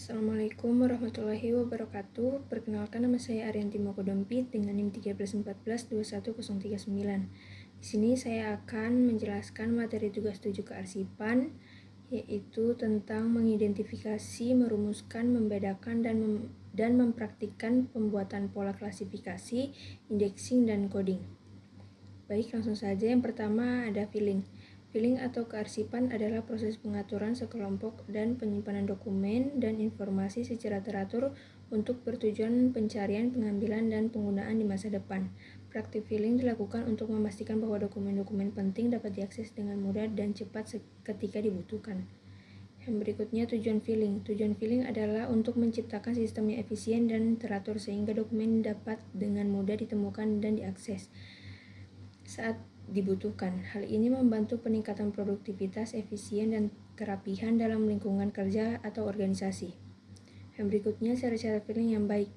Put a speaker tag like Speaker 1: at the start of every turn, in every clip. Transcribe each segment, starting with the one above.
Speaker 1: Assalamualaikum warahmatullahi wabarakatuh. Perkenalkan, nama saya Arianti Mokodompit dengan NIM 1314-21039. Di sini saya akan menjelaskan materi tugas 7 kearsipan, yaitu tentang mengidentifikasi, merumuskan, membedakan, dan mempraktikkan pembuatan pola klasifikasi, indexing, dan coding. Baik, langsung saja. Yang pertama ada filing. Filing atau kearsipan adalah proses pengaturan sekelompok dan penyimpanan dokumen dan informasi secara teratur untuk bertujuan pencarian, pengambilan, dan penggunaan di masa depan. Praktik filing dilakukan untuk memastikan bahwa dokumen-dokumen penting dapat diakses dengan mudah dan cepat ketika dibutuhkan. Yang berikutnya, tujuan filing. Tujuan filing adalah untuk menciptakan sistem yang efisien dan teratur sehingga dokumen dapat dengan mudah ditemukan dan diakses saat dibutuhkan. Hal ini membantu peningkatan produktivitas, efisien, dan kerapihan dalam lingkungan kerja atau organisasi. Yang berikutnya, syarat-syarat filing yang baik.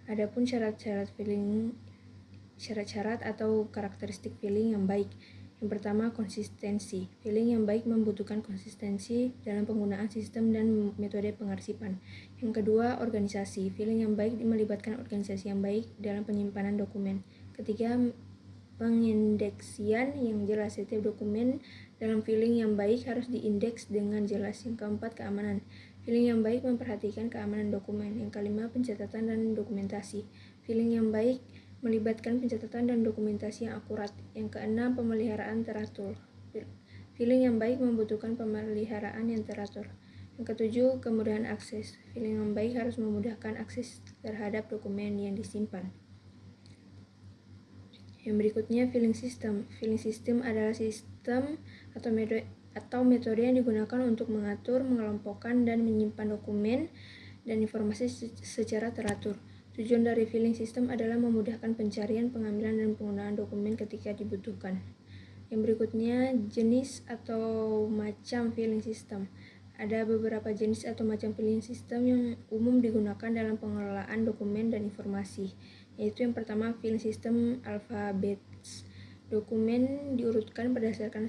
Speaker 1: Adapun syarat-syarat atau karakteristik filing yang baik. Yang pertama, konsistensi. Filing yang baik membutuhkan konsistensi dalam penggunaan sistem dan metode pengarsipan. Yang kedua, organisasi. Filing yang baik melibatkan organisasi yang baik dalam penyimpanan dokumen. Ketiga, pengindeksian yang jelas. Setiap dokumen dalam filing yang baik harus diindeks dengan jelas. Yang keempat, keamanan. Filing yang baik memperhatikan keamanan dokumen. Yang kelima, pencatatan dan dokumentasi. Filing yang baik melibatkan pencatatan dan dokumentasi yang akurat. Yang keenam, pemeliharaan teratur. Filing yang baik membutuhkan pemeliharaan yang teratur. Yang ketujuh, kemudahan akses. Filing yang baik harus memudahkan akses terhadap dokumen yang disimpan. Yang berikutnya, filing system. Filing system adalah sistem atau metode yang digunakan untuk mengatur, mengelompokkan, dan menyimpan dokumen dan informasi secara teratur. Tujuan dari filing system adalah memudahkan pencarian, pengambilan, dan penggunaan dokumen ketika dibutuhkan. Yang berikutnya, jenis atau macam filing system. Ada beberapa jenis atau macam filing system yang umum digunakan dalam pengelolaan dokumen dan informasi, yaitu yang pertama, filing system alfabet. Dokumen diurutkan berdasarkan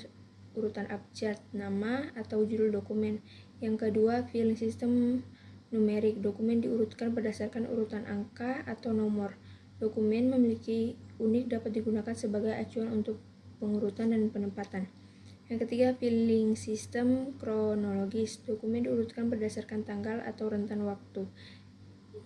Speaker 1: urutan abjad, nama, atau judul dokumen. Yang kedua, filing system numerik. Dokumen diurutkan berdasarkan urutan angka atau nomor. Dokumen memiliki unik dapat digunakan sebagai acuan untuk pengurutan dan penempatan. Yang ketiga, filing system kronologis. Dokumen diurutkan berdasarkan tanggal atau rentan waktu.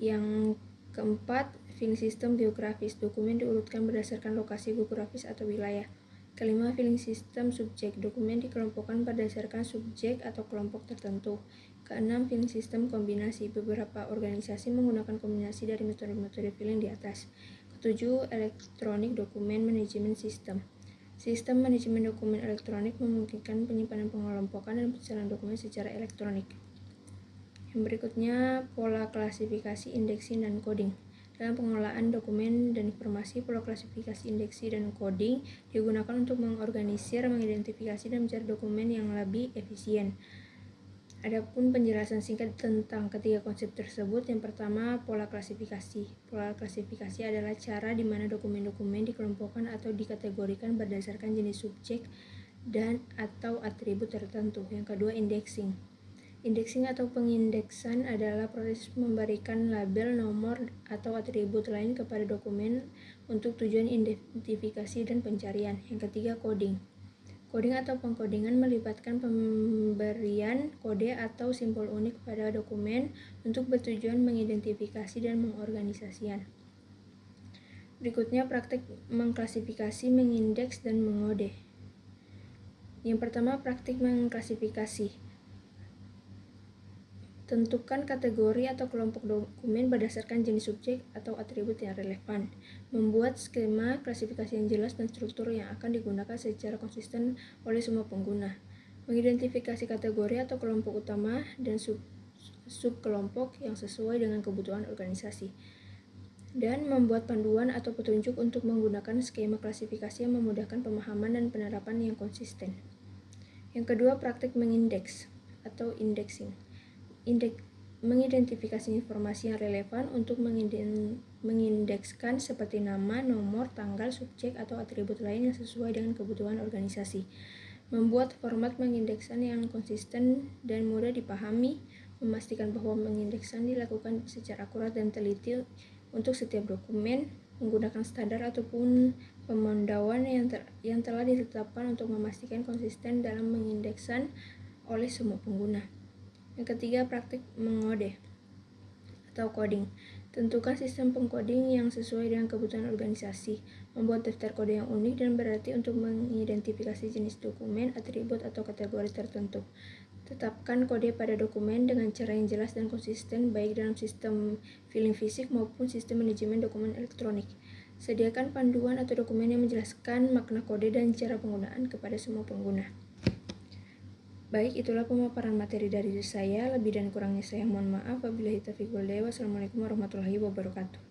Speaker 1: Yang keempat, filing system geografis. Dokumen diurutkan berdasarkan lokasi geografis atau wilayah. Kelima, filing system subjek. Dokumen dikelompokkan berdasarkan subjek atau kelompok tertentu. Keenam, filing system kombinasi. Beberapa organisasi menggunakan kombinasi dari metode-metode filing di atas. Ketujuh, elektronik dokumen manajemen system. Sistem manajemen dokumen elektronik memungkinkan penyimpanan, pengelompokan, dan pencarian dokumen secara elektronik. Yang berikutnya, pola klasifikasi, indexing, dan coding. Dalam pengelolaan dokumen dan informasi, pola klasifikasi, indeksi, dan coding digunakan untuk mengorganisir, mengidentifikasi, dan mencari dokumen yang lebih efisien. Adapun penjelasan singkat tentang ketiga konsep tersebut. Yang pertama, pola klasifikasi. Pola klasifikasi adalah cara di mana dokumen-dokumen dikelompokkan atau dikategorikan berdasarkan jenis subjek dan atau atribut tertentu. Yang kedua, indexing. Indexing atau pengindeksan adalah proses memberikan label, nomor, atau atribut lain kepada dokumen untuk tujuan identifikasi dan pencarian. Yang ketiga, coding. Coding atau pengkodingan melibatkan pemberian kode atau simbol unik pada dokumen untuk bertujuan mengidentifikasi dan mengorganisasikan. Berikutnya, praktik mengklasifikasi, mengindeks, dan mengode. Yang pertama, praktik mengklasifikasi. Tentukan kategori atau kelompok dokumen berdasarkan jenis subjek atau atribut yang relevan. Membuat skema klasifikasi yang jelas dan struktur yang akan digunakan secara konsisten oleh semua pengguna. Mengidentifikasi kategori atau kelompok utama dan subkelompok yang sesuai dengan kebutuhan organisasi. Dan membuat panduan atau petunjuk untuk menggunakan skema klasifikasi yang memudahkan pemahaman dan penerapan yang konsisten. Yang kedua, praktik mengindeks atau indexing. Mengidentifikasi informasi yang relevan untuk mengindekskan seperti nama, nomor, tanggal, subjek, atau atribut lain yang sesuai dengan kebutuhan organisasi. Membuat format pengindeksan yang konsisten dan mudah dipahami memastikan bahwa pengindeksan dilakukan secara akurat dan teliti untuk setiap dokumen, menggunakan standar ataupun pemantauan yang telah ditetapkan untuk memastikan konsisten dalam pengindeksan oleh semua pengguna. Yang ketiga, praktik mengode atau coding. Tentukan sistem pengcoding yang sesuai dengan kebutuhan organisasi. Membuat daftar kode yang unik dan berarti untuk mengidentifikasi jenis dokumen, atribut, atau kategori tertentu. Tetapkan kode pada dokumen dengan cara yang jelas dan konsisten baik dalam sistem filing fisik maupun sistem manajemen dokumen elektronik. Sediakan panduan atau dokumen yang menjelaskan makna kode dan cara penggunaan kepada semua pengguna. Baik, itulah pemaparan materi dari saya. Lebih dan kurangnya saya mohon maaf. Wabillahi taufiq wal hidayah. Wassalamualaikum warahmatullahi wabarakatuh.